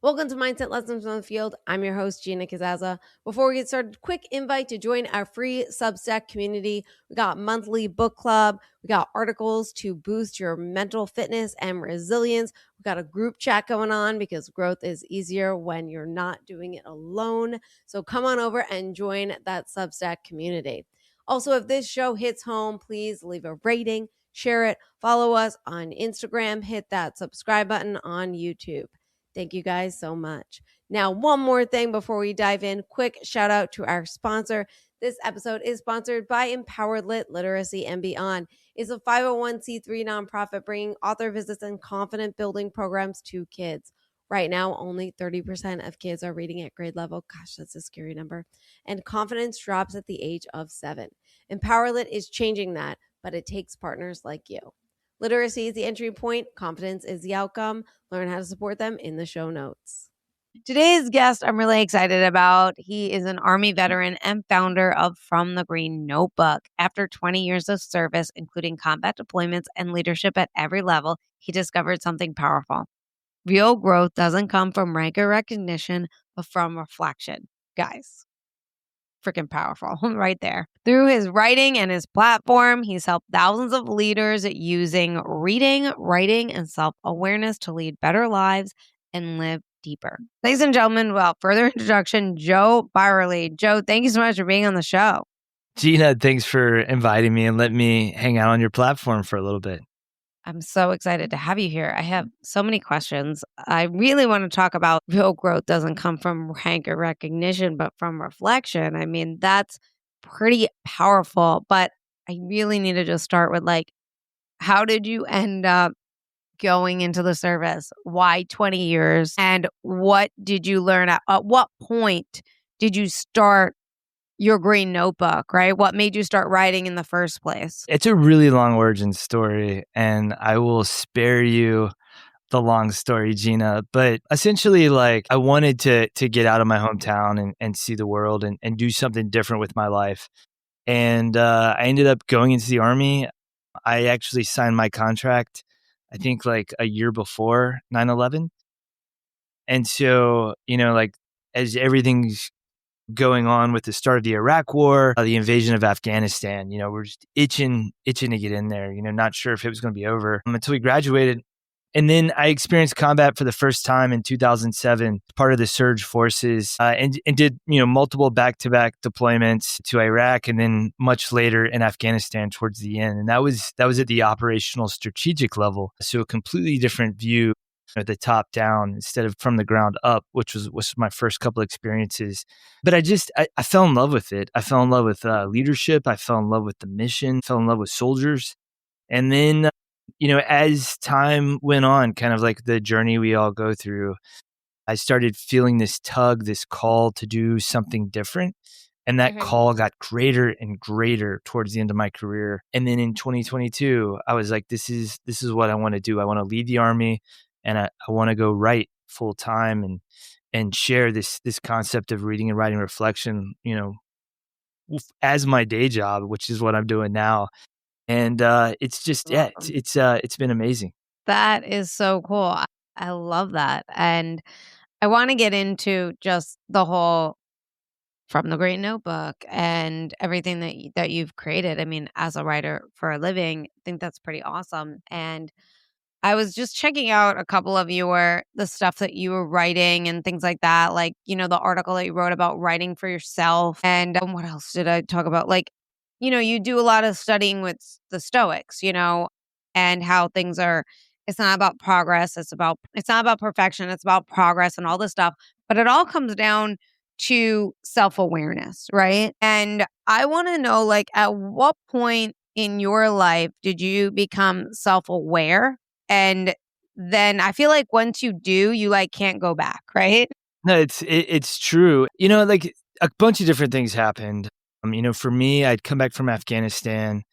Welcome to Mindset Lessons from the Field. I'm your host, Gina Kazaza. Before we get started, quick invite to join our free Substack community. We got monthly book club. We got articles to boost your mental fitness and resilience. We got a group chat going on because growth is easier when you're not doing it alone. So come on over and join that Substack community. Also, if this show hits home, please leave a rating, share it, follow us on Instagram, hit that subscribe button on YouTube. Thank you guys so much. Now, one more thing before we dive in. Quick shout out to our sponsor. This episode is sponsored by Empowered Lit Literacy and Beyond. It's a 501c3 nonprofit bringing author visits and confident building programs to kids. Right now, only 30% of kids are reading at grade level. Gosh, that's a scary number. And confidence drops at the age of 7. Empowered Lit is changing that, but it takes partners like you. Literacy is the entry point. Confidence is the outcome. Learn how to support them in the show notes. Today's guest I'm really excited about. He is an Army veteran and founder of From the Green Notebook. After 20 years of service, including combat deployments and leadership at every level, he discovered something powerful. Real growth doesn't come from rank or recognition, but from reflection. Guys, freaking powerful right there. Through his writing and his platform, he's helped thousands of leaders using reading, writing, and self-awareness to lead better lives and live deeper. Ladies and gentlemen, without further introduction, Joe Byerly. Joe, thank you so much for being on the show. Gina, thanks for inviting me and letting me hang out on your platform for a little bit. I'm so excited to have you here. I have so many questions. I really want to talk about real growth doesn't come from rank or recognition, but from reflection. I mean, that's pretty powerful, but I really need to just start with how did you end up going into the service? Why 20 years? And what did you learn? At what point did you start your green notebook, right? What made you start writing in the first place? It's a really long origin story, and I will spare you the long story, Gina. But essentially, I wanted to get out of my hometown and see the world and do something different with my life. And I ended up going into the Army. I actually signed my contract, I think a year before 9/11. And so, as everything's going on with the start of the Iraq War, the invasion of Afghanistan, we're just itching to get in there, not sure if it was going to be over until we graduated. And then I experienced combat for the first time in 2007, part of the surge forces, and did, multiple back-to-back deployments to Iraq and then much later in Afghanistan towards the end. And that was at the operational strategic level. So a completely different view at the top down instead of from the ground up, which was my first couple experiences. But I fell in love with it. I fell in love with leadership. I fell in love with the mission, fell in love with soldiers. And then, as time went on, kind of like the journey we all go through, I started feeling this tug, this call to do something different. And that call got greater and greater towards the end of my career. And then in 2022, I was like, this is what I want to do. I want to leave the Army. And I want to go write full time and share this concept of reading and writing reflection, as my day job, which is what I'm doing now. And it's just it's been amazing. That is so cool. I love that, and I want to get into just the whole From the Great Notebook and everything that you've created. I mean, as a writer for a living, I think that's pretty awesome. And I was just checking out a couple of the stuff that you were writing and things like that. The article that you wrote about writing for yourself. And what else did I talk about? You do a lot of studying with the Stoics, and how things are, it's not about progress. It's not about perfection. It's about progress and all this stuff. But it all comes down to self-awareness, right? And I want to know, at what point in your life did you become self-aware? And then I feel like once you do, you can't go back, right? No, it's true. A bunch of different things happened. For me, I'd come back from Afghanistan.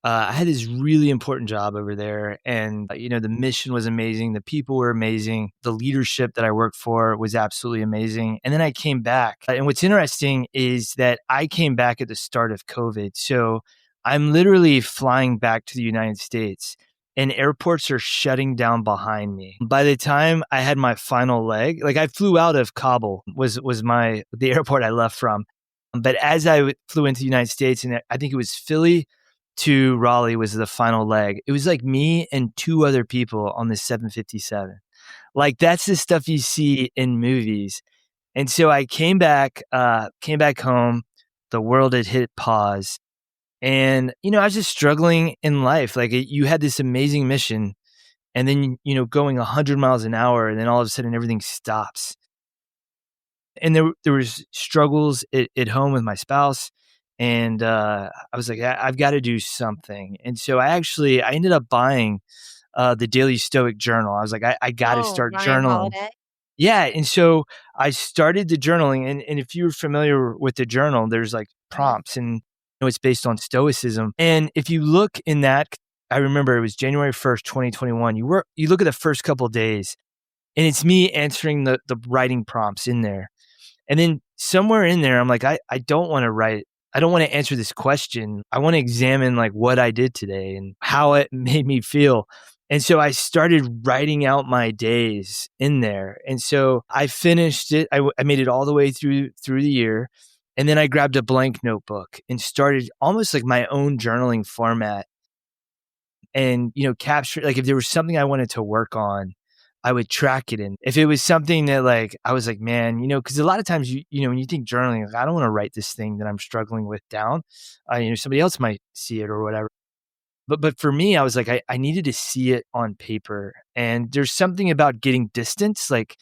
I had this really important job over there, and the mission was amazing. The people were amazing. The leadership that I worked for was absolutely amazing. And then I came back. And what's interesting is that I came back at the start of COVID. So I'm literally flying back to the United States. and airports are shutting down behind me. By the time I had my final leg, like I flew out of Kabul was my the airport I left from. But as flew into the United States, and I think it was Philly to Raleigh was the final leg. It was like me and two other people on this 757. Like that's the stuff you see in movies. And so I came back home. The world had hit pause. And, I was just struggling in life. Like you had this amazing mission and then, going 100 miles an hour and then all of a sudden everything stops. And there was struggles at home with my spouse. And I was like, I've got to do something. And so I ended up buying the Daily Stoic Journal. I was like, I got to Oh, start Ryan journaling. Holiday? Yeah, and so I started the journaling, and if you're familiar with the journal, there's like Mhm. prompts, and it's based on Stoicism. And if you look in that, I remember it was January 1st, 2021. You look at the first couple of days, and it's me answering the writing prompts in there. And then somewhere in there, I'm like, I don't want to write. I don't want to answer this question. I want to examine like what I did today and how it made me feel. And so I started writing out my days in there. And so I finished it. I made it all the way through the year. And then I grabbed a blank notebook and started almost like my own journaling format and, capture like if there was something I wanted to work on, I would track it in. If it was something that like I was like, man, because a lot of times when you think journaling, like, I don't want to write this thing that I'm struggling with down. Somebody else might see it or whatever. But for me, I was like, I needed to see it on paper. And there's something about getting distance, like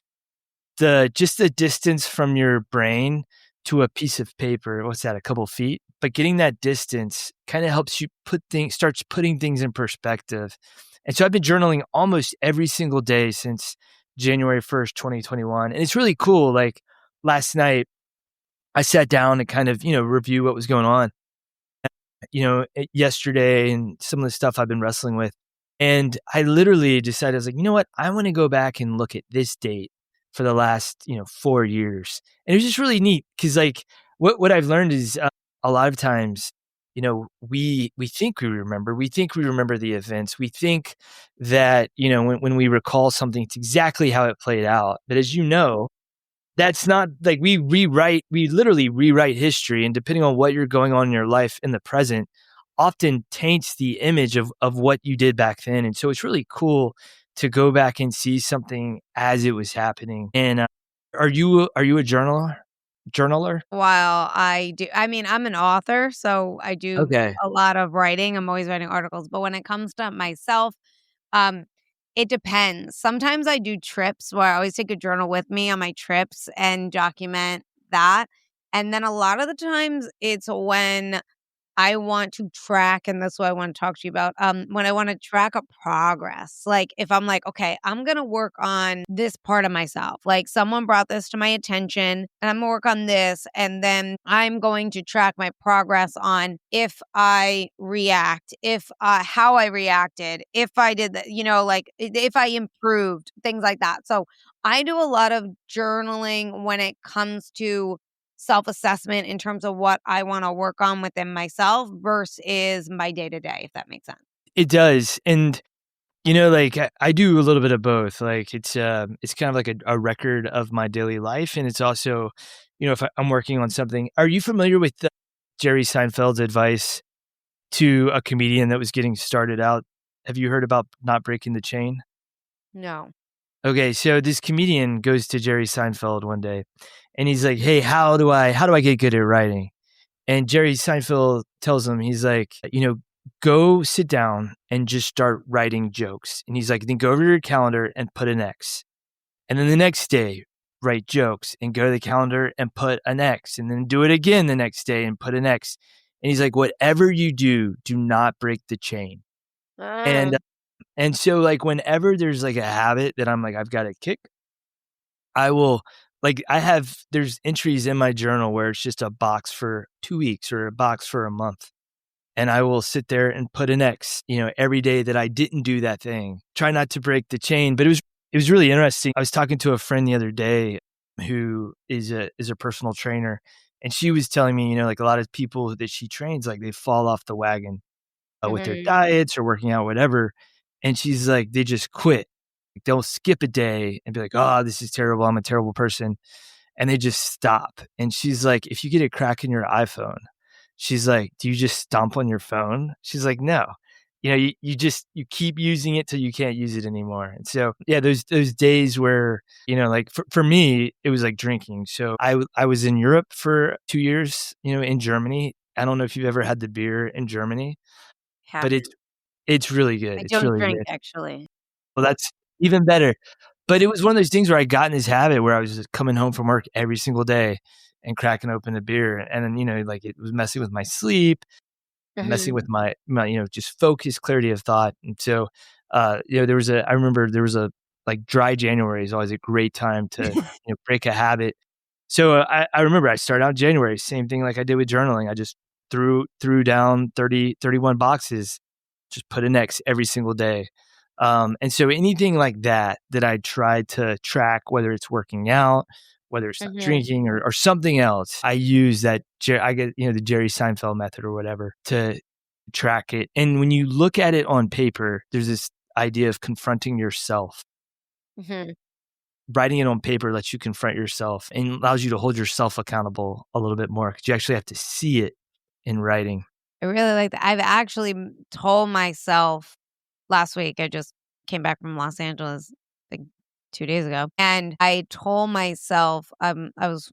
the distance from your brain to a piece of paper. What's that? A couple feet. But getting that distance kind of helps you starts putting things in perspective. And so I've been journaling almost every single day since January 1st, 2021. And it's really cool. Like last night, I sat down and kind of, review what was going on, yesterday and some of the stuff I've been wrestling with. And I literally decided, I was like, you know what? I want to go back and look at this date for the last, 4 years. And it was just really neat because like what I've learned is a lot of times, we think we remember the events. We think that, when we recall something, it's exactly how it played out. But as you know, that's not like we literally rewrite history. And depending on what you're going on in your life in the present, often taints the image of what you did back then. And so it's really cool to go back and see something as it was happening. And are you a journaler? While I do I mean, I'm an author, so I do Okay. a lot of writing. I'm always writing articles, but when it comes to myself, um, it depends. Sometimes I do trips where I always take a journal with me on my trips and document that, and then a lot of the times it's when I want to track, and that's what I want to talk to you about. When I want to track a progress, like if I'm like, okay, I'm going to work on this part of myself. Like someone brought this to my attention and I'm going to work on this. And then I'm going to track my progress on if I react, if, how I reacted, if I did that, like if I improved, things like that. So I do a lot of journaling when it comes to self-assessment in terms of what I wanna work on within myself versus my day-to-day, if that makes sense. It does. And like I do a little bit of both. Like it's kind of like a record of my daily life, and it's also, if I'm working on something. Are you familiar with Jerry Seinfeld's advice to a comedian that was getting started out? Have you heard about not breaking the chain? No. Okay, so this comedian goes to Jerry Seinfeld one day, and he's like, "Hey, how do I get good at writing?" And Jerry Seinfeld tells him, he's like, go sit down and just start writing jokes. And he's like, then go over to your calendar and put an X. And then the next day, write jokes and go to the calendar and put an X. And then do it again the next day and put an X. And he's like, whatever you do, do not break the chain. And Mm. and so like whenever there's like a habit that I'm like, I've got to kick, I will there's entries in my journal where it's just a box for 2 weeks or a box for a month. And I will sit there and put an X, every day that I didn't do that thing. Try not to break the chain. But it was really interesting. I was talking to a friend the other day who is a personal trainer. And she was telling me, like a lot of people that she trains, like they fall off the wagon with their Mhm. diets or working out, whatever. And she's like, they just quit. They'll skip a day and be like, oh, this is terrible. I'm a terrible person. And they just stop. And she's like, if you get a crack in your iPhone, she's like, do you just stomp on your phone? She's like, no. You keep using it till you can't use it anymore. And so, yeah, those days where, like for me, it was like drinking. So I was in Europe for 2 years, in Germany. I don't know if you've ever had the beer in Germany, but Haven't. it's really good. I It's don't really drink, good. actually. Well, that's even better. But it was one of those things where I got in this habit where I was just coming home from work every single day and cracking open a beer. And then, like it was messing with my sleep, messing with my just focus, clarity of thought. And so, I remember there was a like dry January is always a great time to, break a habit. So I remember I started out January, same thing like I did with journaling. I just threw down 31 boxes, just put an X every single day. And so anything like that I tried to track, whether it's working out, whether it's not drinking or something else, I use that. I get, the Jerry Seinfeld method or whatever to track it. And when you look at it on paper, there's this idea of confronting yourself. Mhm. Writing it on paper lets you confront yourself and allows you to hold yourself accountable a little bit more because you actually have to see it in writing. I really like that. I've actually told myself last week, I just came back from Los Angeles like 2 days ago, and I told myself, I was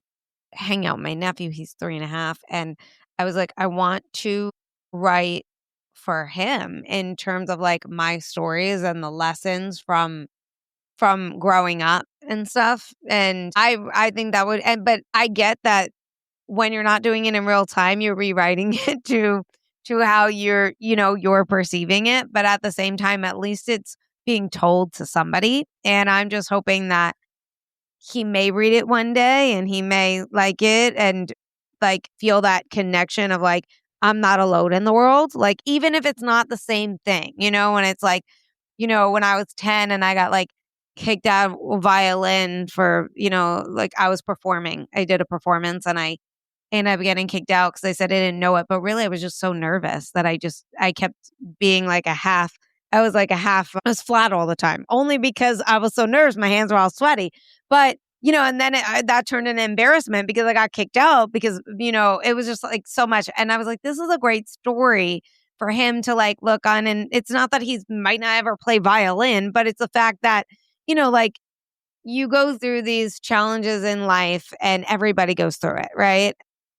hanging out with my nephew, he's 3.5, and I was like, I want to write for him in terms of like my stories and the lessons from growing up and stuff. And I think that would, and but I get that when you're not doing it in real time, you're rewriting it to how you're perceiving it. But at the same time, at least it's being told to somebody. And I'm just hoping that he may read it one day and he may like it and like feel that connection of like, I'm not alone in the world. Like, even if it's not the same thing, when it's like, when I was 10 and I got like kicked out of violin for, like I was performing. I did a performance and I ended up getting kicked out because I said I didn't know it. But really, I was just so nervous that I kept being like a half. I was like a half, I was flat all the time, only because I was so nervous. My hands were all sweaty. But, and then that turned into embarrassment because I got kicked out because, it was just like so much. And I was like, this is a great story for him to like look on. And it's not that he might not ever play violin, but it's the fact that, like you go through these challenges in life and everybody goes through it, right?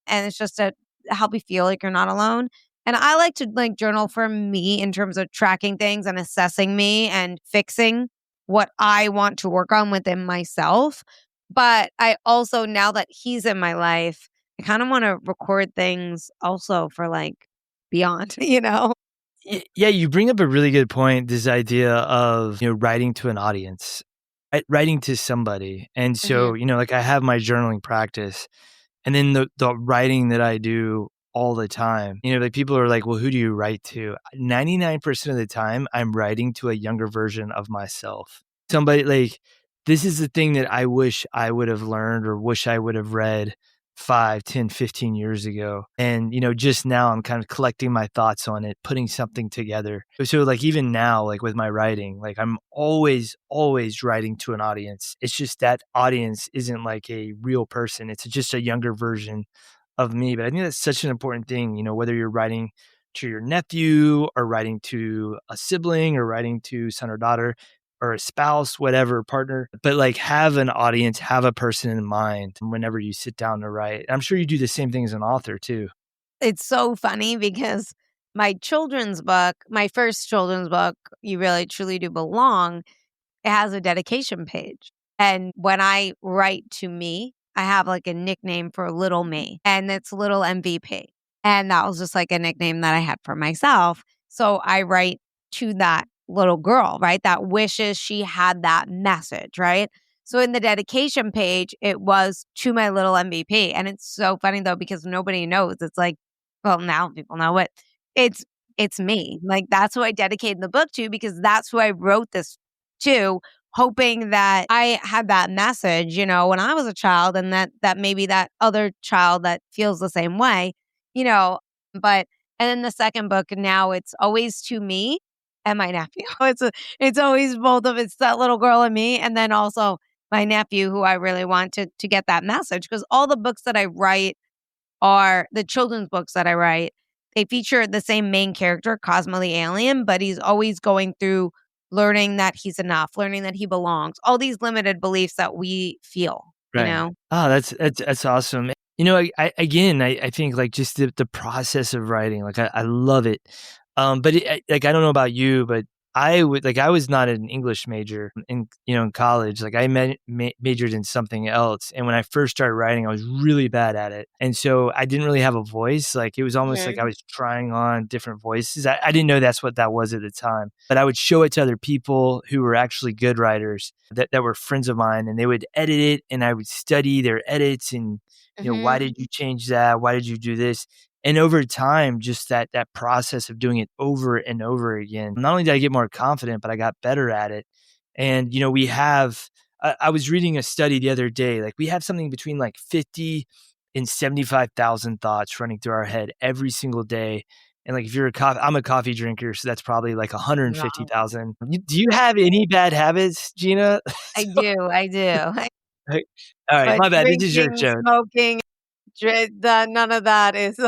And it's just to help you feel like you're not alone. And I like to like journal for me in terms of tracking things and assessing me and fixing what I want to work on within myself. But I also, now that he's in my life, I kind of want to record things also for like beyond, Yeah, you bring up a really good point. This idea of, writing to an audience, writing to somebody. And so, Mhm. like I have my journaling practice and then the writing that I do all the time, like people are like, well, who do you write to? 99% of the time, I'm writing to a younger version of myself. Somebody like, this is the thing that I wish I would have learned or wish I would have read 5, 10, 15 years ago. And, just now I'm kind of collecting my thoughts on it, putting something together. So like even now, like with my writing, like I'm always, always writing to an audience. It's just that audience isn't like a real person. It's just a younger version of me. But I think that's such an important thing, whether you're writing to your nephew or writing to a sibling or writing to son or daughter or a spouse, whatever, partner, but like have an audience, have a person in mind whenever you sit down to write. I'm sure you do the same thing as an author too. It's so funny because my first children's book, You Really Truly Do Belong, it has a dedication page. And when I write to me, I have like a nickname for little me, and it's little MVP. And that was just like a nickname that I had for myself. So I write to that little girl, right? That wishes she had that message, right? So in the dedication page, it was to my little MVP. And it's so funny though, because nobody knows. It's like, well, now people know it. It's it's me. Like that's who I dedicated the book to because that's who I wrote this to, hoping that I had that message, when I was a child, and that maybe that other child that feels the same way, you know. But and then the second book now it's always to me, and my nephew. It's always both of it's that little girl and me, and then also my nephew who I really want to get that message, because all the books that I write are the children's books that I write. They feature the same main character, Cosmo the alien, but he's always going through learning that he's enough, learning that he belongs, all these limited beliefs that we feel, you Right. know? Oh, that's awesome. I think like just the process of writing, like I love it. But like I don't know about you, but I was not an English major in college. Like I majored in something else, and when I first started writing, I was really bad at it, and so I didn't really have a voice. Like it was almost like I was trying on different voices. I didn't know that's what that was at the time, but I would show it to other people who were actually good writers that were friends of mine, and they would edit it, and I would study their edits and why did you change that? Why did you do this? And over time, just that process of doing it over and over again, not only did I get more confident, but I got better at it. And we have. I was reading a study the other day. Like we have something between like 50 and 75,000 thoughts running through our head every single day. And like if you're I'm a coffee drinker, so that's probably like Wow. 150,000. Do you have any bad habits, Gina? I do, I do. Like, all right, But my bad. This is your drinking, show. smoking, none of that is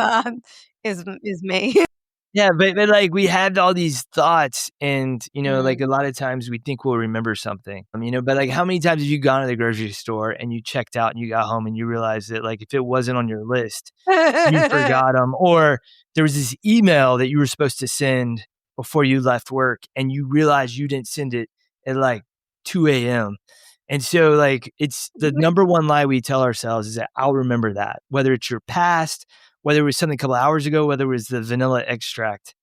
me. Yeah, but, like, we had all these thoughts and, like, Mhm. a lot of times we think we'll remember something, but, like, how many times have you gone to the grocery store and you checked out and you got home and you realized that, like, if it wasn't on your list, you forgot them, or there was this email that you were supposed to send before you left work and you realized you didn't send it at, like, 2 a.m. And so, like, it's the number one lie we tell ourselves is that I'll remember that, whether it's your past, whether it was something a couple hours ago, whether it was the vanilla extract.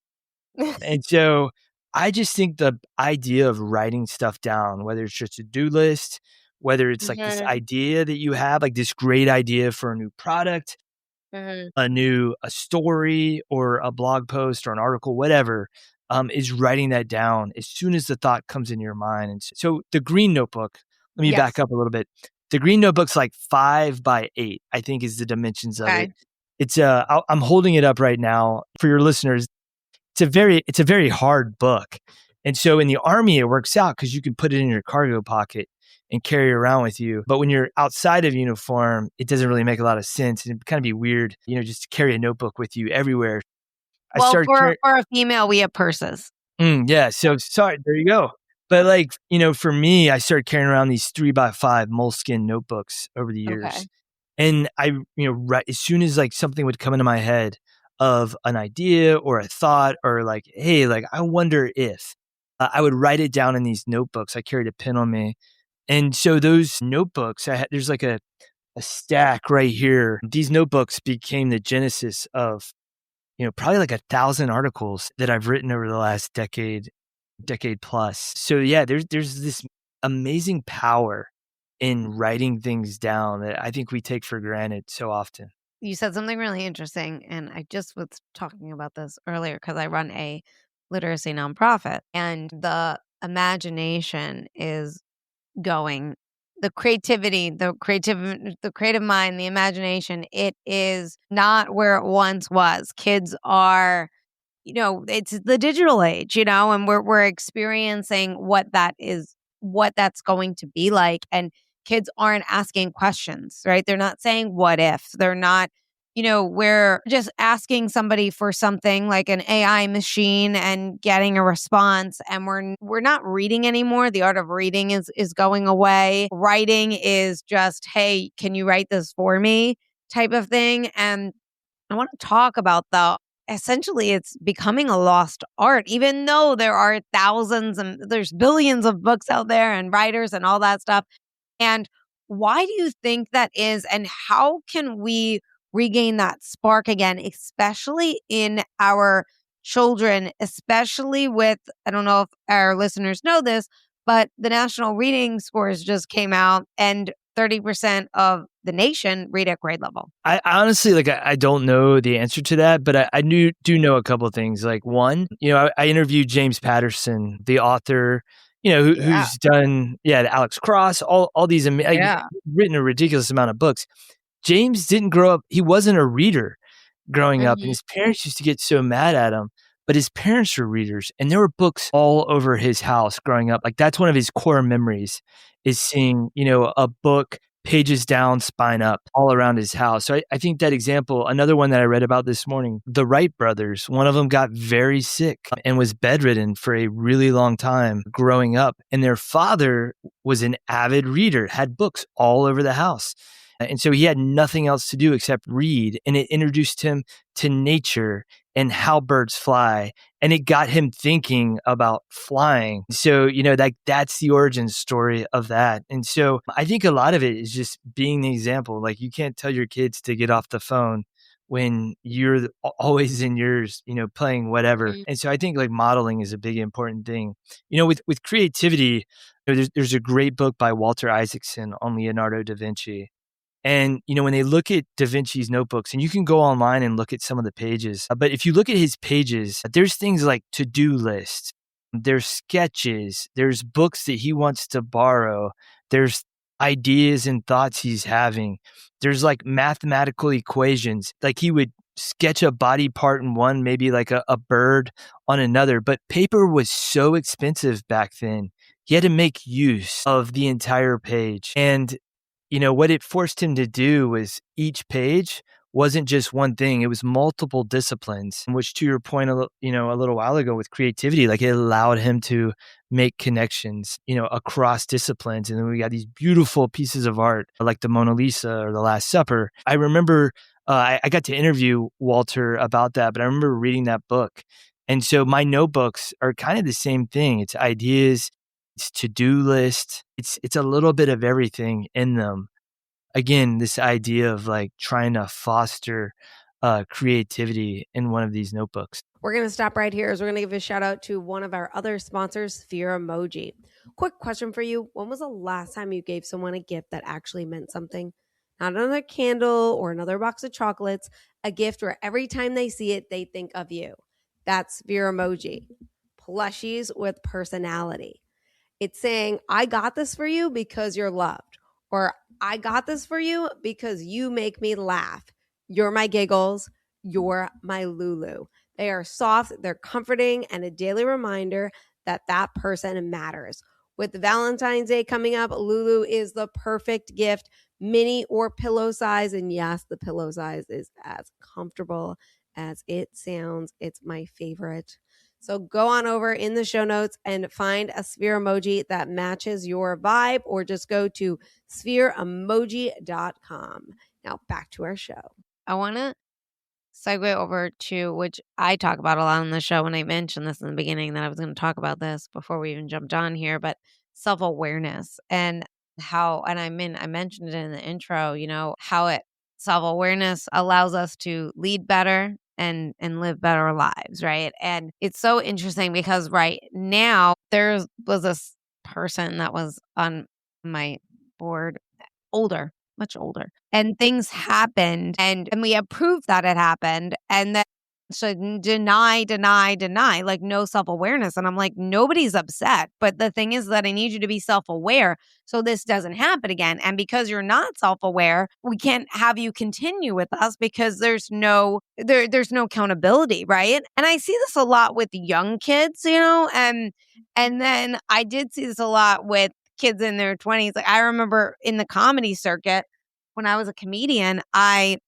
And so I just think the idea of writing stuff down, whether it's just a to-do list, whether it's like this Mhm, idea that you have, like this great idea for a new product, mhm. a story or a blog post or an article, whatever, is writing that down as soon as the thought comes in your mind. And so the green notebook, let me back Yes. up a little bit. The green notebook's like 5 by 8, I think is the dimensions of it. Okay. I'm holding it up right now for your listeners. It's a very hard book. And so in the army, it works out because you can put it in your cargo pocket and carry it around with you. But when you're outside of uniform, it doesn't really make a lot of sense. And it'd kind of be weird, just to carry a notebook with you everywhere. I Well, started for carrying, for a female, we have purses. yeah. So sorry, there you go. But like, for me, I started carrying around these 3 by 5 moleskin notebooks over the years. Okay. And I, right as soon as like something would come into my head of an idea or a thought or like, hey, like I wonder if I would write it down in these notebooks. I carried a pen on me. And so those notebooks, there's like a stack right here. These notebooks became the genesis of, probably like 1,000 articles that I've written over the last decade plus. So yeah, there's this amazing power in writing things down that I think we take for granted so often. You said something really interesting, and I just was talking about this earlier because I run a literacy nonprofit, and the imagination is going. The creative mind, the imagination, it is not where it once was. Kids are, it's the digital age, and we're experiencing what that's going to be like. And kids aren't asking questions, right? They're not saying what if. They're not, we're just asking somebody for something like an AI machine and getting a response. And we're not reading anymore. The art of reading is going away. Writing is just, hey, can you write this for me type of thing. And I want to talk about the essentially it's becoming a lost art, even though there are thousands and there's billions of books out there and writers and all that stuff. And why do you think that is? And how can we regain that spark again, especially in our children, especially with, I don't know if our listeners know this, but the national reading scores just came out and 30% of the nation read at grade level. I honestly like I don't know the answer to that, but I do know a couple of things. Like one, I interviewed James Patterson, the author, Yeah. who's done the Alex Cross, all these like Yeah. written a ridiculous amount of books. James didn't grow up; he wasn't a reader growing up, and Mhm. his parents used to get so mad at him. but his parents were readers, and there were books all over his house growing up. Like that's one of his core memories is seeing, a book pages down, spine up, all around his house. So I think that example, another one that I read about this morning, the Wright brothers, one of them got very sick and was bedridden for a really long time growing up. And their father was an avid reader, had books all over the house. And so he had nothing else to do except read. And it introduced him to nature and how birds fly. And it got him thinking about flying. So, that's the origin story of that. And so I think a lot of it is just being the example. Like you can't tell your kids to get off the phone when you're always in yours, playing whatever. Mhm. And so I think like modeling is a big important thing. With creativity, there's a great book by Walter Isaacson on Leonardo da Vinci. And, when they look at Da Vinci's notebooks, and you can go online and look at some of the pages, but if you look at his pages, there's things like to-do lists, there's sketches, there's books that he wants to borrow, there's ideas and thoughts he's having, there's like mathematical equations, like he would sketch a body part in one, maybe like a bird on another, but paper was so expensive back then. He had to make use of the entire page. And what it forced him to do was each page wasn't just one thing. It was multiple disciplines, which to your point, a little while ago with creativity, like it allowed him to make connections, across disciplines. And then we got these beautiful pieces of art like the Mona Lisa or the Last Supper. I remember I got to interview Walter about that, but I remember reading that book. And so my notebooks are kind of the same thing. It's ideas, it's to-do list. It's a little bit of everything in them. Again, this idea of like trying to foster creativity in one of these notebooks. We're going to stop right here as we're going to give a shout out to one of our other sponsors, Sphere Emoji. Quick question for you. When was the last time you gave someone a gift that actually meant something? Not another candle or another box of chocolates, a gift where every time they see it, they think of you. That's Sphere Emoji. Plushies with personality. It's saying, I got this for you because you're loved. Or I got this for you because you make me laugh. You're my giggles. You're my Lulu. They are soft, they're comforting, and a daily reminder that that person matters. With Valentine's Day coming up, Lulu is the perfect gift, mini or pillow size. And yes, the pillow size is as comfortable as it sounds. It's my favorite. So go on over in the show notes and find a sphere emoji that matches your vibe, or just go to sphereemoji.com. Now back to our show. I want to segue over to, which I talk about a lot on the show, when I mentioned this in the beginning that I was going to talk about this before we even jumped on here, but self-awareness and how, and I mentioned it in the intro, how self-awareness allows us to lead better and live better lives, right? And it's so interesting because right now there was this person that was on my board, much older, and things happened, and we approved that it happened, and then so deny, like no self-awareness. And I'm like, nobody's upset, but the thing is that I need you to be self-aware so this doesn't happen again. And because you're not self-aware, we can't have you continue with us because there's no accountability, right? And I see this a lot with young kids, and then I did see this a lot with kids in their 20s. Like I remember in the comedy circuit when I was a comedian, I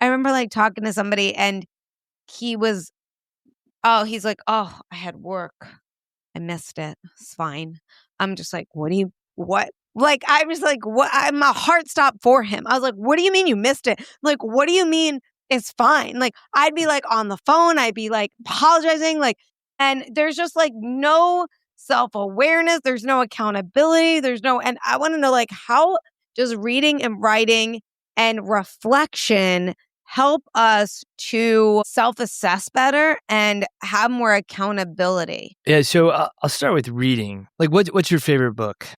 remember like talking to somebody, and he's like, oh, I had work. I missed it. It's fine. I'm just like, what? Like, I was like, what? My heart stopped for him. I was like, what do you mean you missed it? Like, what do you mean it's fine? Like, I'd be like on the phone. I'd be like apologizing. Like, and there's just like no self-awareness. There's no accountability. And I want to know, like, how does reading and writing and reflection help us to self-assess better and have more accountability? Yeah, so I'll start with reading. Like, what's your favorite book?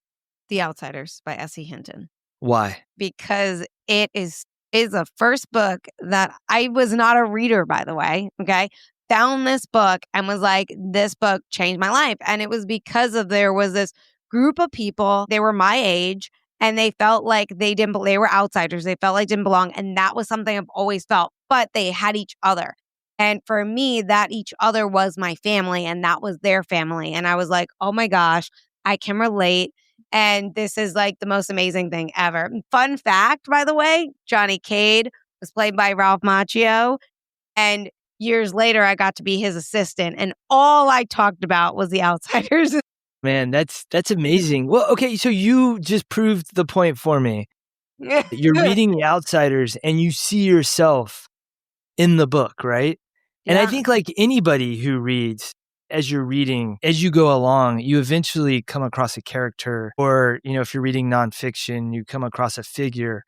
The Outsiders by S.E. Hinton. Why? Because it is the first book that I was not a reader, by the way. Okay. Found this book and was like, this book changed my life. And it was because there was this group of people, they were my age, and they felt like they were outsiders. They felt like didn't belong. And that was something I've always felt, but they had each other. And for me, that each other was my family and that was their family. And I was like, oh my gosh, I can relate. And this is like the most amazing thing ever. Fun fact, by the way, Johnny Cade was played by Ralph Macchio. And years later, I got to be his assistant. And all I talked about was The Outsiders. Man, that's amazing. Well, okay, so you just proved the point for me. You're reading The Outsiders and you see yourself in the book, right? And I Yeah. think like anybody who reads, as you're reading, as you go along, you eventually come across a character, or, if you're reading nonfiction, you come across a figure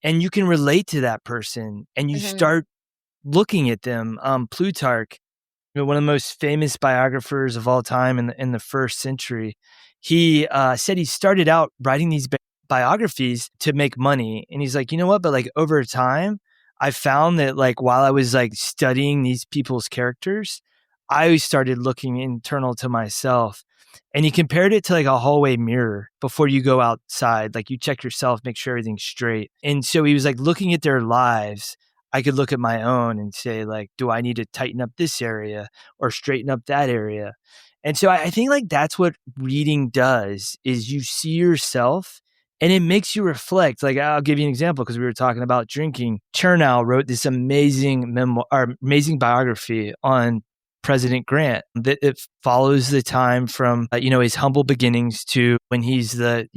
and you can relate to that person and you start looking at them. Plutarch, one of the most famous biographers of all time in the first century, he said he started out writing these biographies to make money. And he's like, you know what? But like over time, I found that like while I was like studying these people's characters, I started looking internal to myself. And he compared it to like a hallway mirror before you go outside. Like you check yourself, make sure everything's straight. And so he was like looking at their lives. I could look at my own and say like, do I need to tighten up this area or straighten up that area? And so I think like that's what reading does is you see yourself and it makes you reflect. Like I'll give you an example because we were talking about drinking. Chernow wrote this amazing amazing biography on President Grant that it follows the time from his humble beginnings to when he's the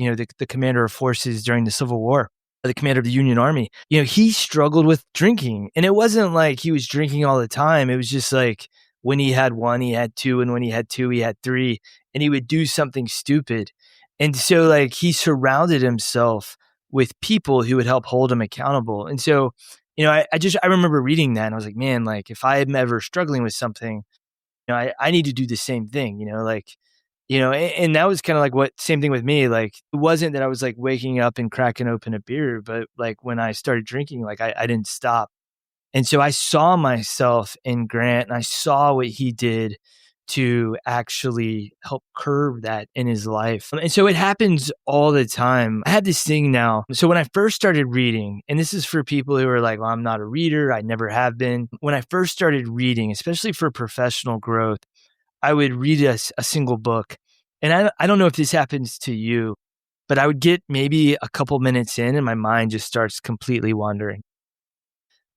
commander of forces during the Civil War, the commander of the Union Army. He struggled with drinking, and it wasn't like he was drinking all the time. It was just like when he had one, he had two, and when he had two, he had three, and he would do something stupid. And so like he surrounded himself with people who would help hold him accountable. And so, I remember reading that and I was like, man, like if I am ever struggling with something, I need to do the same thing, and that was kind of like same thing with me. Like, it wasn't that I was like waking up and cracking open a beer, but like when I started drinking, like I didn't stop. And so I saw myself in Grant and I saw what he did to actually help curb that in his life. And so it happens all the time. I have this thing now. So when I first started reading, and this is for people who are like, well, I'm not a reader. I never have been. When I first started reading, especially for professional growth, I would read a single book. And I don't know if this happens to you, but I would get maybe a couple minutes in and my mind just starts completely wandering.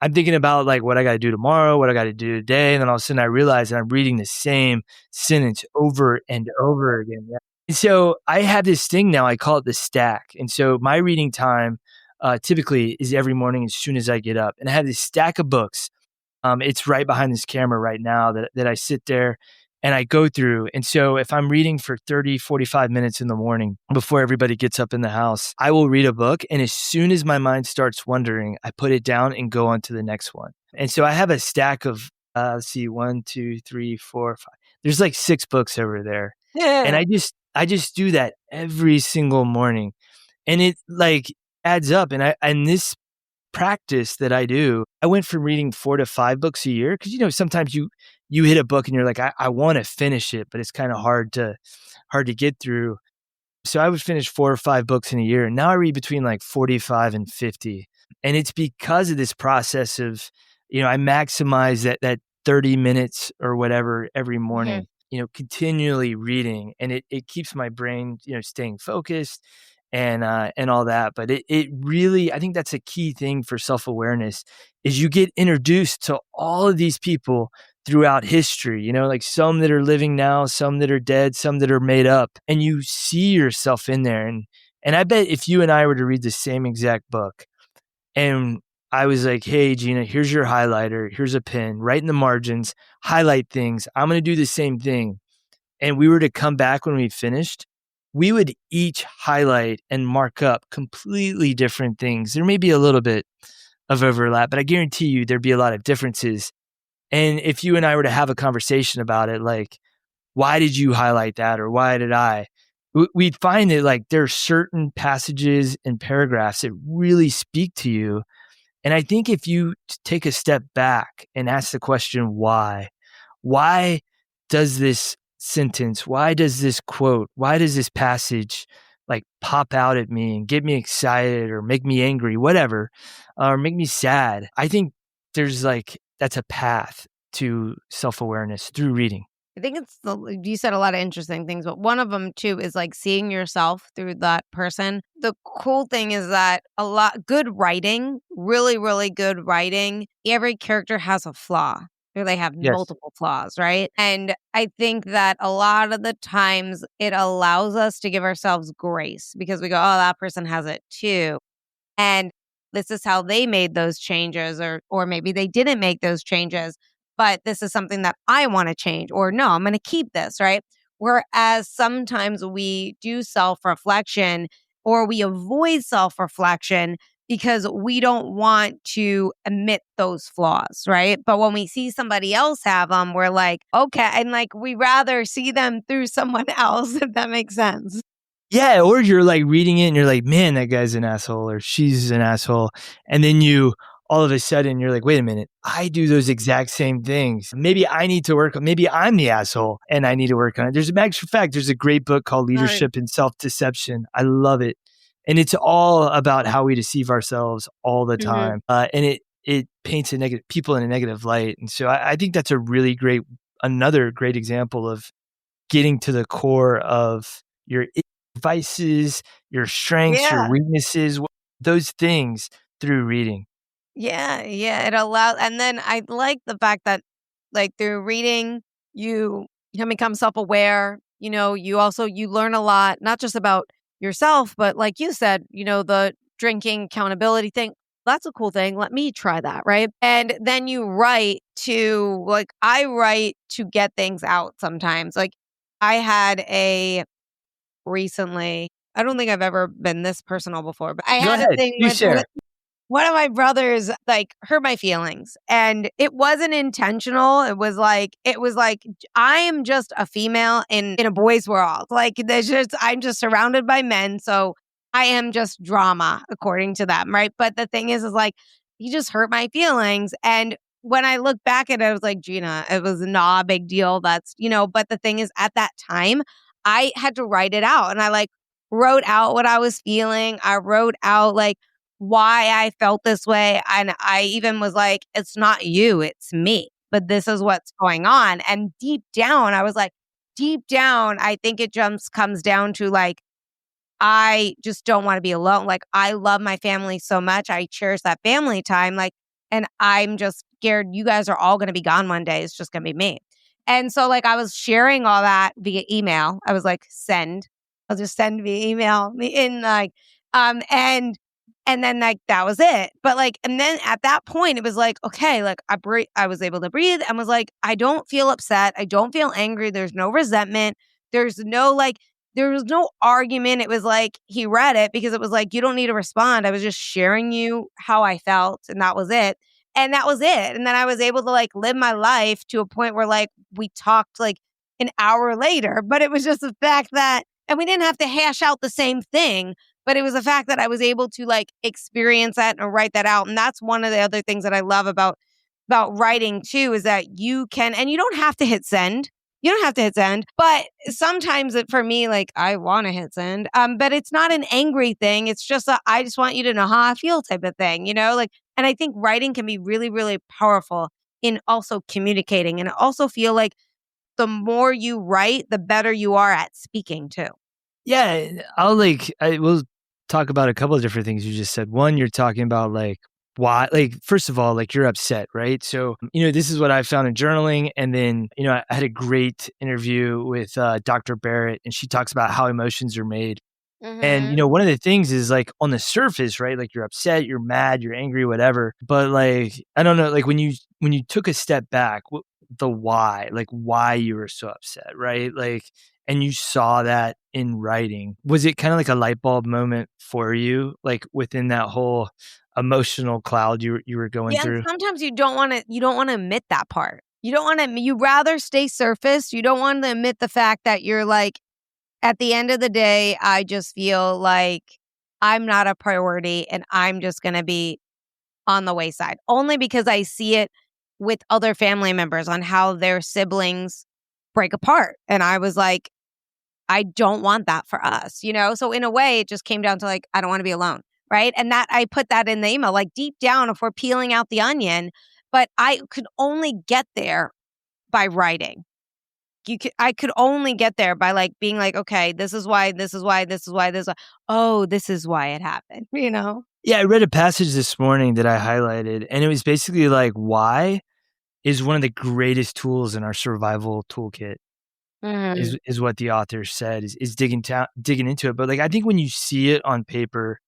I'm thinking about like what I got to do tomorrow, what I got to do today. And then all of a sudden I realize that I'm reading the same sentence over and over again. Yeah. And so I have this thing now, I call it the stack. And so my reading time typically is every morning as soon as I get up. And I have this stack of books. It's right behind this camera right now that I sit there and I go through. And so if I'm reading for 30, 45 minutes in the morning before everybody gets up in the house, I will read a book. And as soon as my mind starts wandering, I put it down and go on to the next one. And so I have a stack of, let's see, 1, 2, 3, 4, 5. There's like 6 books over there. Yeah. And I just do that every single morning. And it like adds up. And this practice that I do, I went from reading 4 to 5 books a year because sometimes you hit a book and you're like, I want to finish it, but it's kind of hard to get through. So I would finish 4 or 5 books in a year. And now I read between like 45 and 50. And it's because of this process of, I maximize that 30 minutes or whatever every morning, continually reading. And it keeps my brain, staying focused and all that. But it really, I think that's a key thing for self-awareness is you get introduced to all of these people throughout history, like some that are living now, some that are dead, some that are made up, and you see yourself in there. And I bet if you and I were to read the same exact book and I was like, hey, Gina, here's your highlighter, here's a pen, write in the margins, highlight things. I'm going to do the same thing. And we were to come back when we finished, we would each highlight and mark up completely different things. There may be a little bit of overlap, but I guarantee you there'd be a lot of differences. And if you and I were to have a conversation about it, like, why did you highlight that? Or why did I? We'd find that like there are certain passages and paragraphs that really speak to you. And I think if you take a step back and ask the question, why does this sentence, why does this quote, why does this passage like pop out at me and get me excited or make me angry, whatever, or make me sad? I think there's like, that's a path to self-awareness through reading. I think you said a lot of interesting things, but one of them too is like seeing yourself through that person. The cool thing is that good writing, really, really good writing, every character has a flaw. Or they have Yes. multiple flaws, right? And I think that a lot of the times it allows us to give ourselves grace because we go, oh, that person has it too. And this is how they made those changes, or maybe they didn't make those changes, but this is something that I want to change, or no, I'm going to keep this, right? Whereas sometimes we do self-reflection or we avoid self-reflection because we don't want to admit those flaws, right? But when we see somebody else have them, we're like, okay, and like we rather see them through someone else, if that makes sense. Yeah, or you're like reading it and you're like, man, that guy's an asshole or she's an asshole. And then you all of a sudden you're like, wait a minute, I do those exact same things. Maybe I need to work on, maybe I'm the asshole and I need to work on it. There's a matter of fact, there's a great book called Leadership and Self-Deception. I love it. And it's all about how we deceive ourselves all the time. And it paints people in a negative light. And so I think that's another great example of getting to the core of your vices, your strengths, your weaknesses, those things through reading. Yeah, it allows, and then I like the fact that, like, through reading, you can become self-aware. You learn a lot, not just about yourself, but like you said, the drinking accountability thing. That's a cool thing. Let me try that, right? And then you write I write to get things out sometimes. Like, I had recently, I don't think I've ever been this personal before, but I Go had a ahead, thing you share. with one of my brothers, like, hurt my feelings, and it wasn't intentional. It was like I am just a female in a boy's world. Like, I'm just surrounded by men, so I am just drama according to them, right? But the thing is like, he just hurt my feelings, and when I look back at it, I was like, Gina, it was not a big deal. But the thing is, at that time, I had to write it out, and I like wrote out what I was feeling. I wrote out like why I felt this way. And I even was like, it's not you, it's me. But this is what's going on. And deep down, I think it comes down to like, I just don't want to be alone. Like, I love my family so much. I cherish that family time. Like, and I'm just scared you guys are all going to be gone one day. It's just going to be me. And so, like, I was sharing all that via email. I was like, send. I'll just send via email. In like, and then like that was it. But like, and then at that point, it was like, okay, like I was able to breathe and was like, I don't feel upset. I don't feel angry. There's no resentment. There's no like, there was no argument. It was like he read it because it was like, you don't need to respond. I was just sharing you how I felt, and that was it. And that was it. And then I was able to like live my life to a point where like we talked like an hour later, but it was just the fact that, and we didn't have to hash out the same thing, but it was the fact that I was able to like experience that and write that out. And that's one of the other things that I love about writing too, is that you can, and you don't have to hit send. You don't have to hit send, but sometimes for me, like I want to hit send, but it's not an angry thing. It's just I just want you to know how I feel type of thing, like, and I think writing can be really, really powerful in also communicating. And I also feel like the more you write, the better you are at speaking too. Yeah, I will talk about a couple of different things you just said. One, you're talking about like why, like, first of all, like you're upset, right? So, this is what I found in journaling. And then, I had a great interview with Dr. Barrett, and she talks about how emotions are made. And, one of the things is like on the surface, right? Like you're upset, you're mad, you're angry, whatever. But like, I don't know, like when you took a step back, the why, like why you were so upset, right? Like, and you saw that in writing. Was it kind of like a light bulb moment for you, like within that whole emotional cloud you were going Yeah, and through? sometimes you don't want to admit that part. You don't want to, you rather stay surface. You don't want to admit the fact that you're like, at the end of the day, I just feel like I'm not a priority and I'm just going to be on the wayside. Only because I see it with other family members on how their siblings break apart. And I was like, I don't want that for us, So in a way, it just came down to like, I don't want to be alone. Right. And that I put that in the email, like deep down, if we're peeling out the onion, but I could only get there by writing. I could only get there by like being like, okay, this is why, this is why, this is why, this is why. Oh, this is why it happened, you know? Yeah, I read a passage this morning that I highlighted, and it was basically like, why is one of the greatest tools in our survival toolkit, Mhm. is what the author said, is digging into it. But like, I think when you see it on paper,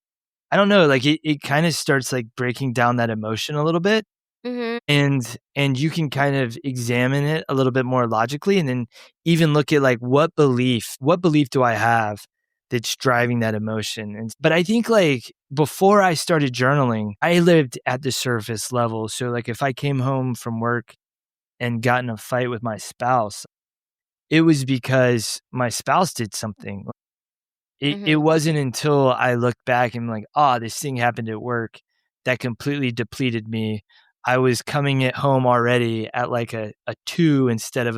I don't know, like it kind of starts like breaking down that emotion a little bit. Mhm. And you can kind of examine it a little bit more logically, and then even look at like, what belief do I have that's driving that emotion? And but I think like before I started journaling, I lived at the surface level. So like if I came home from work and got in a fight with my spouse, it was because my spouse did something. It Mhm. wasn't until I looked back and like, "Oh, this thing happened at work that completely depleted me." I was coming at home already at like a 2 instead of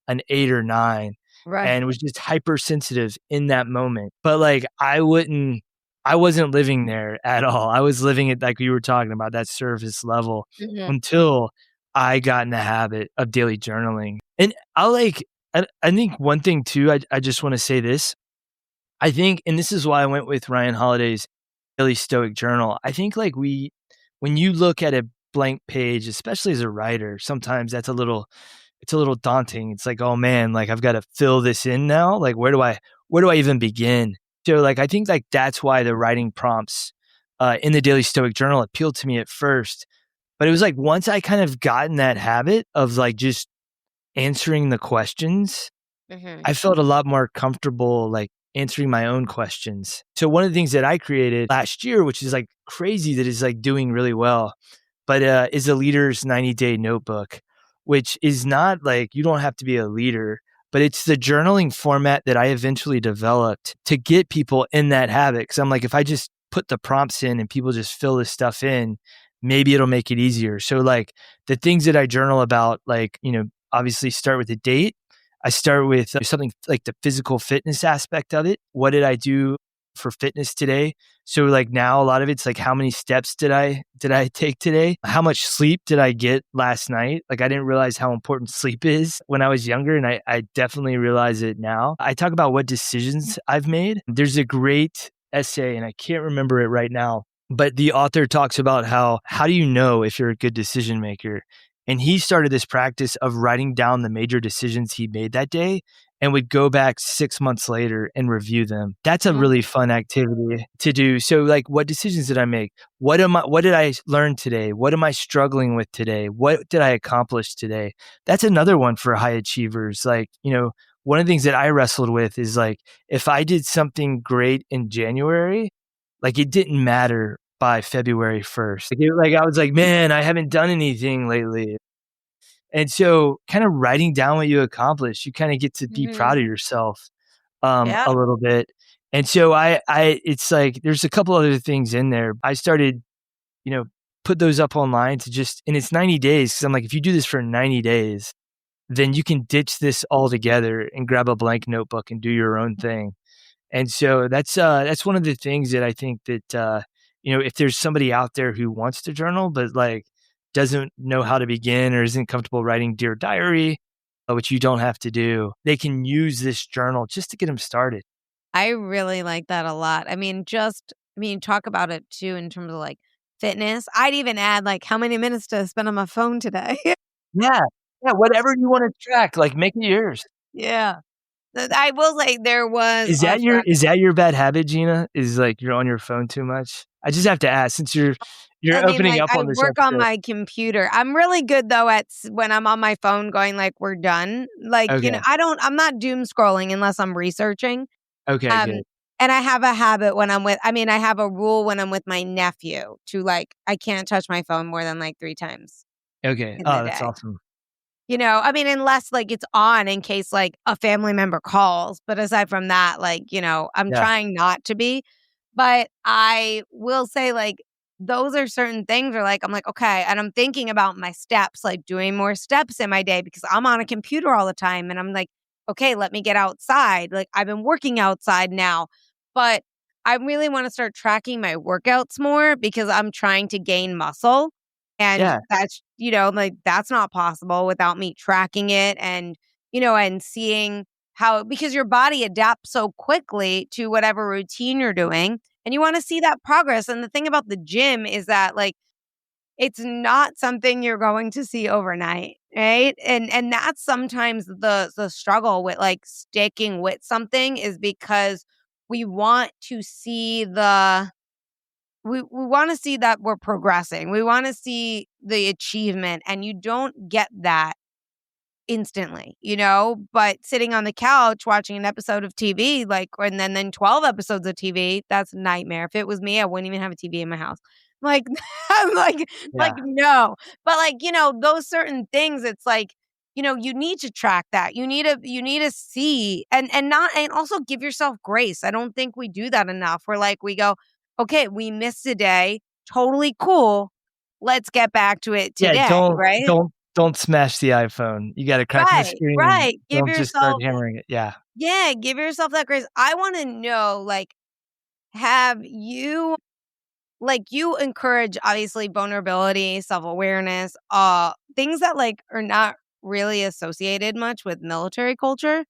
an 8 or 9, and Right. was just hypersensitive in that moment. But, like, I wasn't living there at all. I was living it like we were talking about, that surface level, Mhm. until I got in the habit of daily journaling. And I think one thing too, I just wanna say this, I think, and this is why I went with Ryan Holiday's Daily Stoic Journal. I think like when you look at a blank page, especially as a writer, sometimes it's a little daunting. It's like, oh man, like I've got to fill this in now. Like where do I even begin? So like I think like that's why the writing prompts in the Daily Stoic Journal appealed to me at first. But it was like once I kind of got in that habit of like just answering the questions, Mhm. I felt a lot more comfortable, like, answering my own questions. So one of the things that I created last year, which is, like, crazy that is, like, doing really well, but, is a leader's 90-day notebook, which is not like you don't have to be a leader, but it's the journaling format that I eventually developed to get people in that habit. Because 'Cause I'm like, if I just put the prompts in and people just fill this stuff in, maybe it'll make it easier. So, like, the things that I journal about, like, obviously start with the date. I start with something like the physical fitness aspect of it. What did I do for fitness today? So like now a lot of it's like, how many steps did I take today? How much sleep did I get last night? Like I didn't realize how important sleep is when I was younger, and I definitely realize it now. I talk about what decisions I've made. There's a great essay and I can't remember it right now, but the author talks about how do you know if you're a good decision maker? And he started this practice of writing down the major decisions he made that day and would go back 6 months later and review them. That's a really fun activity to do. So like, what decisions did I make? What did I learn today? What am I struggling with today? What did I accomplish today? That's another one for high achievers. Like, one of the things that I wrestled with is like, if I did something great in January, like it didn't matter by February 1st. Like I was like, man, I haven't done anything lately. And so kind of writing down what you accomplished, you kind of get to be Mhm. proud of yourself Yeah. a little bit. And so it's like there's a couple other things in there. I started, you know, put those up online to just, and it's 90 days. Cause I'm like, if you do this for 90 days, then you can ditch this altogether and grab a blank notebook and do your own thing. And so that's one of the things that I think that if there's somebody out there who wants to journal but like doesn't know how to begin or isn't comfortable writing Dear Diary, which you don't have to do, they can use this journal just to get them started. I really like that a lot. Talk about it too in terms of like fitness. I'd even add like how many minutes to spend on my phone today. Yeah. Yeah, whatever you want to track, like make it yours. Yeah. I will say there was Is a that your friend. is that your bad habit, Gina? Is like you're on your phone too much? I just have to ask since you're opening Like, up I on the work on subject. my computer. I'm really good, though, at when I'm on my phone going, like, "We're done." Like, Okay. I'm not doom scrolling unless I'm researching. Okay, Um, good. and I have a habit when I have a rule when I'm with my nephew to, like, I can't touch my phone more than, like, 3 times Okay. in the Oh, that's day. awesome. Unless, like, it's on in case, like, a family member calls, but aside from that, like, I'm Yeah. trying not to be. But I will say, like, those are certain things where, like, I'm like, "Okay," and I'm thinking about my steps, like, doing more steps in my day because I'm on a computer all the time, and I'm like, "Okay, let me get outside." Like, I've been working outside now, but I really wanna start tracking my workouts more because I'm trying to gain muscle. And Yeah. that's, like that's not possible without me tracking it and seeing how, because your body adapts so quickly to whatever routine you're doing. And you want to see that progress. And the thing about the gym is that, like, it's not something you're going to see overnight, right? And that's sometimes the struggle with, like, sticking with something, is because we want to see we want to see that we're progressing. We want to see the achievement, and you don't get that instantly, but sitting on the couch watching an episode of TV, like, and then 12 episodes of TV, that's a nightmare. If it was me, I wouldn't even have a TV in my house. Like, I'm like, Yeah. no. But, like, those certain things, it's like, you need to track that. You need to see, and also give yourself grace. I don't think we do that enough. We're like, we go, okay, we missed a day. Totally cool. Let's get back to it Yeah, today, right? don't smash the iPhone. You gotta crack the Right, screen and right. Give don't just start yourself hammering it. Yeah. Yeah, give yourself that grace. I wanna know, like, have you you encourage, obviously, vulnerability, self-awareness, things that, like, are not really associated much with military culture.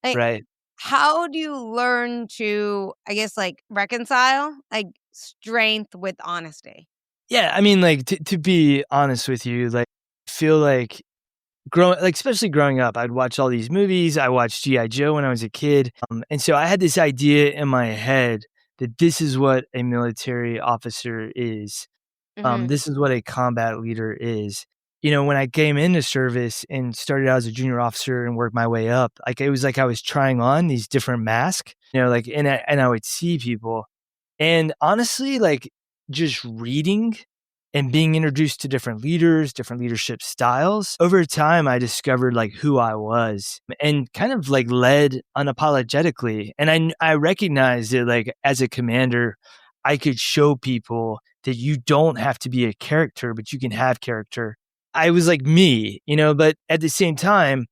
Like, Right. how do you learn to, I guess, like, reconcile, like, strength with honesty? Yeah, I mean, like, to be honest with you, like, I feel like growing like, especially growing up, I'd watch all these movies. I watched G.I. Joe when I was a kid, and so I had this idea in my head that this is what a military officer is. Mhm. This is what a combat leader is. When I came into service and started out as a junior officer and worked my way up, like, it was like I was trying on these different masks, like, and I would see people. And honestly, like, just reading and being introduced to different leaders, different leadership styles, over time, I discovered, like, who I was and kind of, like, led unapologetically. And I recognized that, like, as a commander, I could show people that you don't have to be a character, but you can have character. I was like me, but at the same time,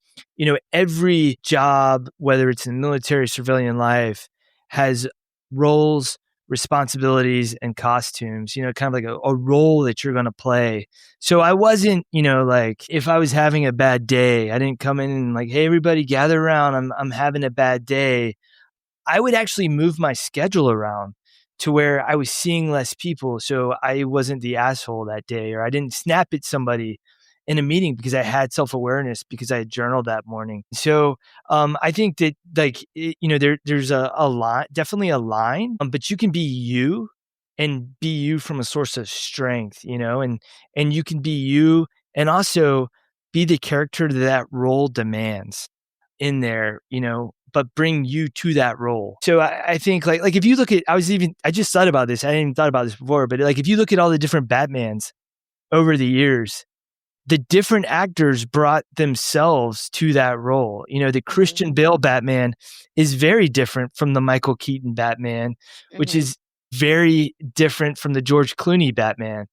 every job, whether it's in military, civilian life, has roles, responsibilities, and costumes, kind of like a role that you're going to play. So I wasn't, like, if I was having a bad day, I didn't come in and like, hey, everybody gather around. I'm having a bad day. I would actually move my schedule around to where I was seeing less people, so I wasn't the asshole that day, or I didn't snap at somebody in a meeting because I had self-awareness because I had journaled that morning. So I think that, like, there's a line, definitely a line, but you can be you and be you from a source of strength, and you can be you and also be the character that role demands in there, but bring you to that role. So I think, like if you look at, I just thought about this. I hadn't even thought about this before, but like if you look at all the different Batmans over the years, the different actors brought themselves to that role. The Mhm, Christian Bale Batman is very different from the Michael Keaton Batman, which mhm. is very different from the George Clooney Batman.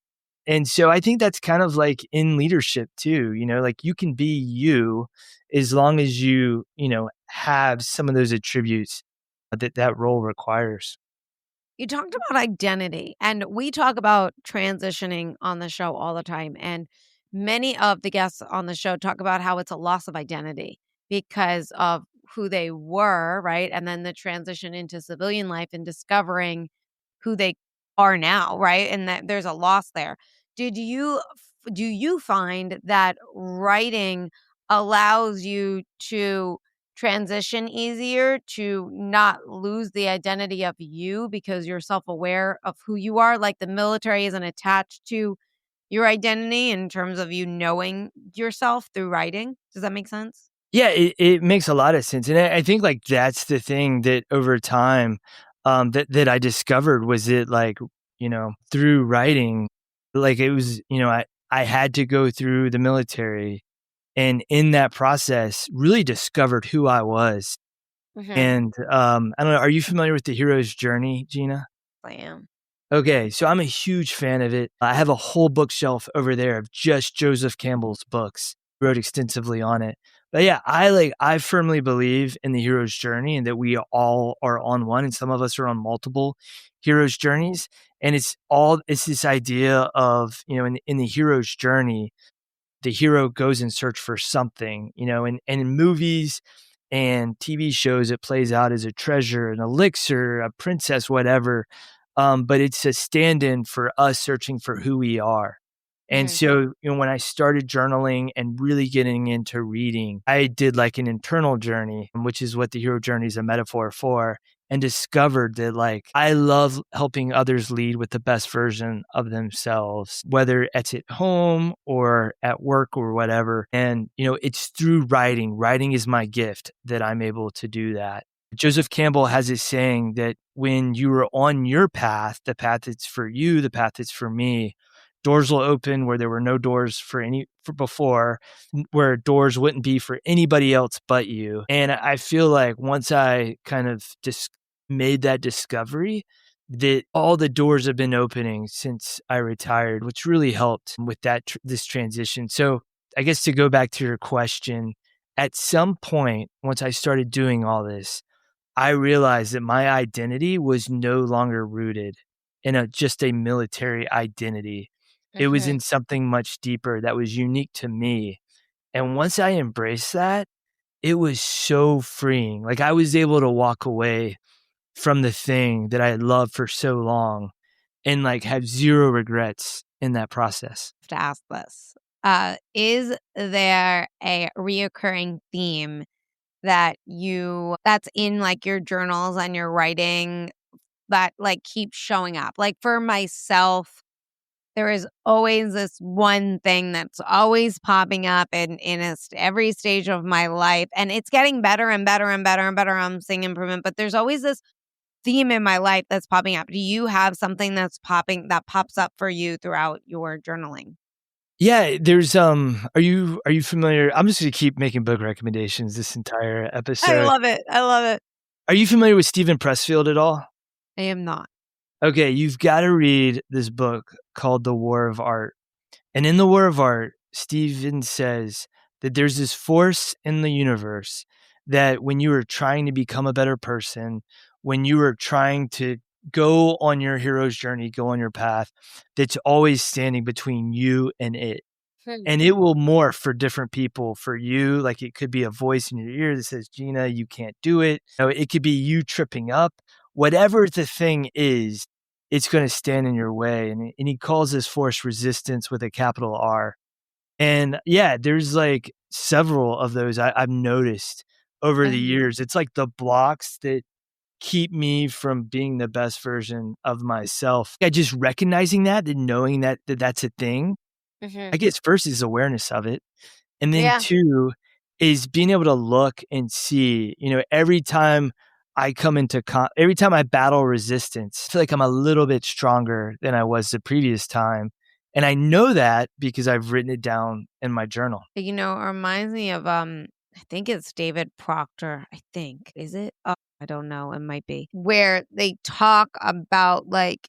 And so I think that's kind of like in leadership too, like you can be you as long as you have some of those attributes that role requires. You talked about identity, and we talk about transitioning on the show all the time. And many of the guests on the show talk about how it's a loss of identity because of who they were, right? And then the transition into civilian life and discovering who they are now, right? And that there's a loss there. Do you find that writing allows you to transition easier, to not lose the identity of you because you're self-aware of who you are? Like, the military isn't attached to your identity in terms of you knowing yourself through writing. Does that make sense? Yeah, it makes a lot of sense. And I think, like, that's the thing that over time, that I discovered was that, like, through writing, like, it was, I had to go through the military, and in that process really discovered who I was. Mhm. And I don't know, are you familiar with the hero's journey, Gina? I am. Okay, so I'm a huge fan of it. I have a whole bookshelf over there of just Joseph Campbell's books. Wrote extensively on it. But yeah, I firmly believe in the hero's journey and that we all are on one, and some of us are on multiple hero's journeys. And it's this idea of, in the hero's journey, the hero goes in search for something, and in movies and TV shows, it plays out as a treasure, an elixir, a princess, whatever. But it's a stand-in for us searching for who we are. And so, when I started journaling and really getting into reading, I did like an internal journey, which is what the hero journey is a metaphor for, and discovered that like I love helping others lead with the best version of themselves, whether it's at home or at work or whatever. And, it's through writing. Writing is my gift that I'm able to do that. Joseph Campbell has this saying that when you are on your path, the path that's for you, the path that's for me, doors will open where there were no doors for before, where doors wouldn't be for anybody else but you. And I feel like once I kind of just made that discovery, that all the doors have been opening since I retired, which really helped with this transition. So I guess to go back to your question, at some point, once I started doing all this, I realized that my identity was no longer rooted in just a military identity. It was in something much deeper that was unique to me. And once I embraced that, it was so freeing. Like I was able to walk away from the thing that I had loved for so long and like have zero regrets in that process. To ask this, is there a reoccurring theme that's in like your journals and your writing that like keeps showing up? Like for myself, there is always this one thing that's always popping up in every stage of my life, and it's getting better and better and better and better. I'm seeing improvement, but there's always this theme in my life that's popping up. Do you have something that pops up for you throughout your journaling? Yeah, there's are you familiar? I'm just going to keep making book recommendations this entire episode. I love it. I love it. Are you familiar with Stephen Pressfield at all? I am not. Okay, you've got to read this book called The War of Art. And in The War of Art, Stephen says that there's this force in the universe that when you are trying to become a better person, when you are trying to go on your hero's journey, go on your path, that's always standing between you and it. And it will morph for different people. For you, like it could be a voice in your ear that says, Gina, you can't do it. It could be you tripping up. Whatever the thing is, it's going to stand in your way. And he calls this force resistance with a capital R. And yeah, there's like several of those I've noticed over the years. It's like the blocks that keep me from being the best version of myself. Just recognizing that and knowing that that's a thing. I guess first is awareness of it. And then two is being able to look and see, every time I every time I battle resistance, I feel like I'm a little bit stronger than I was the previous time. And I know that because I've written it down in my journal. It reminds me of I think it's David Proctor. I think. Is it? I don't know. It might be. Where they talk about like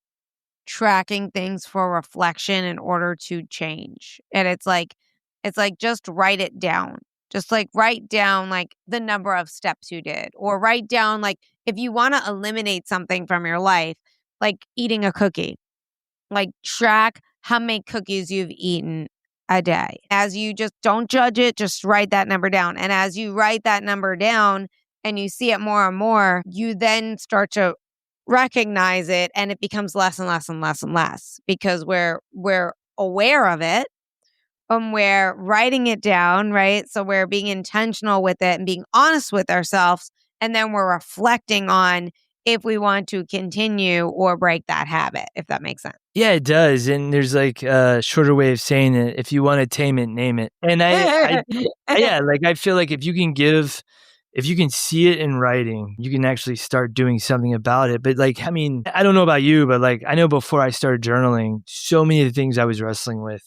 tracking things for reflection in order to change. And it's like just write it down. Just like write down like the number of steps you did, or write down like if you want to eliminate something from your life, like eating a cookie, like track how many cookies you've eaten a day. As you just don't judge it, just write that number down. And as you write that number down and you see it more and more, you then start to recognize it, and it becomes less and less and less and less because we're aware of it. We're writing it down, right? So we're being intentional with it and being honest with ourselves. And then we're reflecting on if we want to continue or break that habit, if that makes sense. Yeah, it does. And there's like a shorter way of saying it. If you want to tame it, name it. And I feel like if you can see it in writing, you can actually start doing something about it. But like, I mean, I don't know about you, but like, I know before I started journaling, so many of the things I was wrestling with,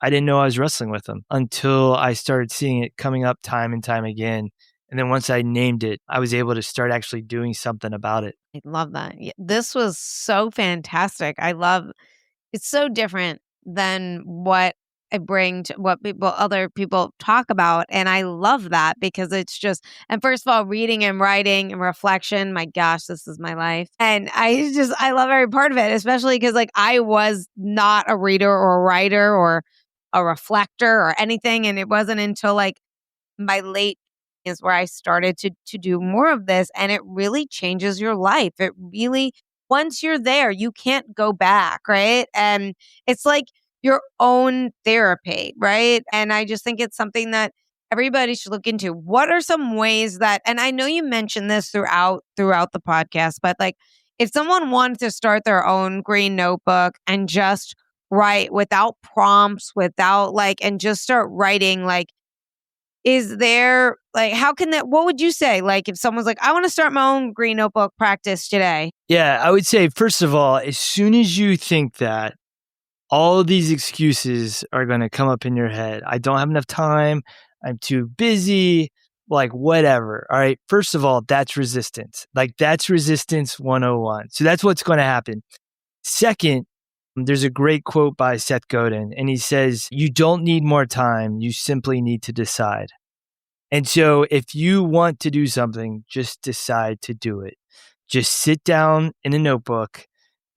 I didn't know I was wrestling with them until I started seeing it coming up time and time again. And then once I named it, I was able to start actually doing something about it. I love that. This was so fantastic. It's so different than what I bring to what other people talk about. And I love that because it's just, and first of all, reading and writing and reflection, my gosh, this is my life. And I love every part of it, especially because like I was not a reader or a writer or a reflector or anything. And it wasn't until like my late is where I started to do more of this, and it really changes your life. It really, once you're there, you can't go back, right? And it's like your own therapy, right? And I just think it's something that everybody should look into. What are some ways that, and I know you mentioned this throughout the podcast, but like if someone wanted to start their own green notebook and just write without prompts, without like, and just start writing, like, is there like, how can that, what would you say? Like, if someone's like, I want to start my own green notebook practice today. Yeah, I would say, first of all, as soon as you think that, all of these excuses are going to come up in your head. I don't have enough time. I'm too busy, like whatever. All right. First of all, that's resistance. Like that's resistance 101. So that's what's going to happen. Second, there's a great quote by Seth Godin, and he says, you don't need more time. You simply need to decide. And so if you want to do something, just decide to do it. Just sit down in a notebook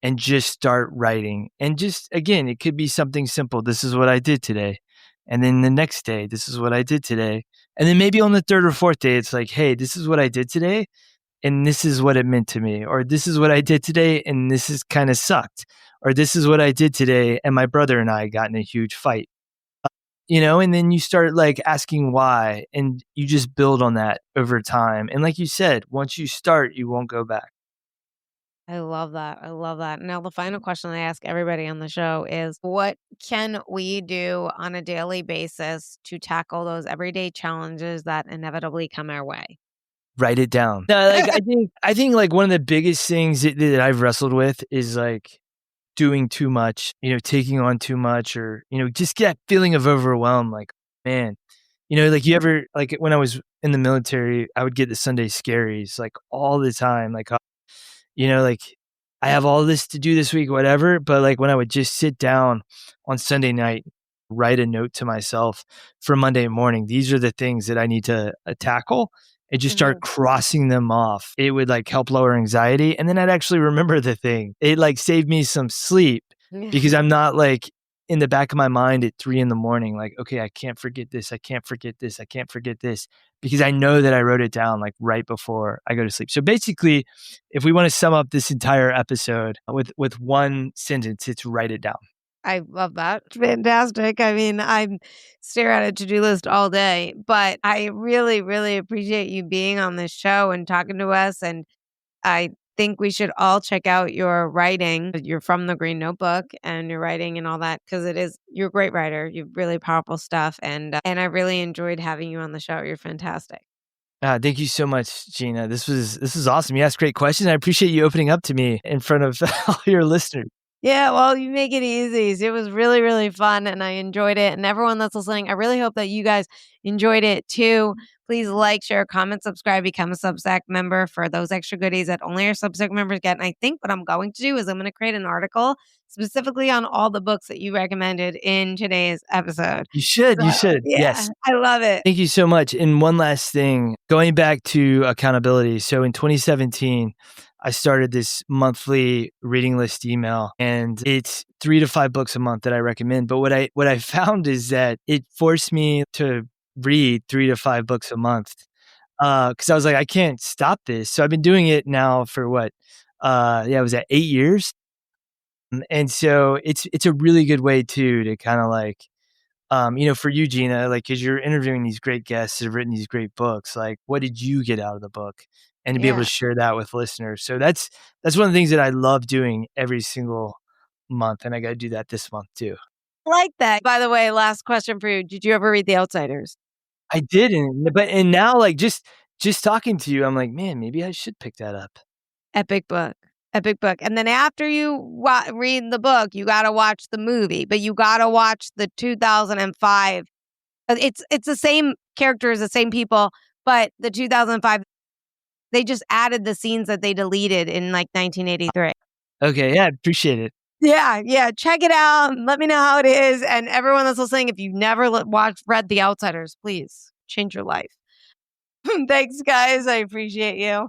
and just start writing. And just, again, it could be something simple. This is what I did today. And then the next day, this is what I did today. And then maybe on the third or fourth day, it's like, hey, this is what I did today. And this is what it meant to me. Or this is what I did today. And this is kind of sucked. Or this is what I did today. And my brother and I got in a huge fight. And then you start like asking why. And you just build on that over time. And like you said, once you start, you won't go back. I love that. I love that. Now, the final question I ask everybody on the show is, what can we do on a daily basis to tackle those everyday challenges that inevitably come our way? Write it down. No, like I think like one of the biggest things that I've wrestled with is like doing too much, taking on too much, or just get that feeling of overwhelm. Like, man, like you ever, like when I was in the military, I would get the Sunday scaries like all the time. Like, like I have all this to do this week, whatever. But like when I would just sit down on Sunday night, write a note to myself for Monday morning, these are the things that I need to tackle, and just start crossing them off. It would like help lower anxiety. And then I'd actually remember the thing. It like saved me some sleep because I'm not like in the back of my mind at 3 a.m, like, okay, I can't forget this. I can't forget this. I can't forget this, because I know that I wrote it down like right before I go to sleep. So basically, if we want to sum up this entire episode with one sentence, it's write it down. I love that. Fantastic. I mean, I stare at a to-do list all day, but I really, really appreciate you being on this show and talking to us. And I think we should all check out your writing. You're from the Green Notebook and your writing and all that, because you're a great writer. You have really powerful stuff. And I really enjoyed having you on the show. You're fantastic. Thank you so much, Gina. This was awesome. You asked great questions. I appreciate you opening up to me in front of all your listeners. Yeah, well, you make it easy. It was really, really fun, and I enjoyed it. And everyone that's listening, I really hope that you guys enjoyed it too. Please like, share, comment, subscribe, become a Substack member for those extra goodies that only our Substack members get. And I think what I'm going to do is I'm going to create an article specifically on all the books that you recommended in today's episode. You should. Yeah, Yes. I love it. Thank you so much. And one last thing, going back to accountability. So in 2017, I started this monthly reading list email, and it's 3 to 5 books a month that I recommend. But what I found is that it forced me to read 3 to 5 books a month, because I was like, I can't stop this. So I've been doing it now for what? Was that 8 years? And so it's a really good way too to kind of like, for you, Gina, like, because you're interviewing these great guests that have written these great books, like, what did you get out of the book? And to be able to share that with listeners. So that's one of the things that I love doing every single month. And I got to do that this month too. I like that. By the way, last question for you. Did you ever read The Outsiders? I did. And now like just talking to you, I'm like, man, maybe I should pick that up. Epic book. And then after you read the book, you got to watch the movie, but you got to watch the 2005. It's the same characters, the same people, but the 2005, they just added the scenes that they deleted in like 1983. Okay. Yeah. Appreciate it. Yeah. Check it out. Let me know how it is. And everyone that's listening, if you've never read The Outsiders, please change your life. Thanks, guys. I appreciate you.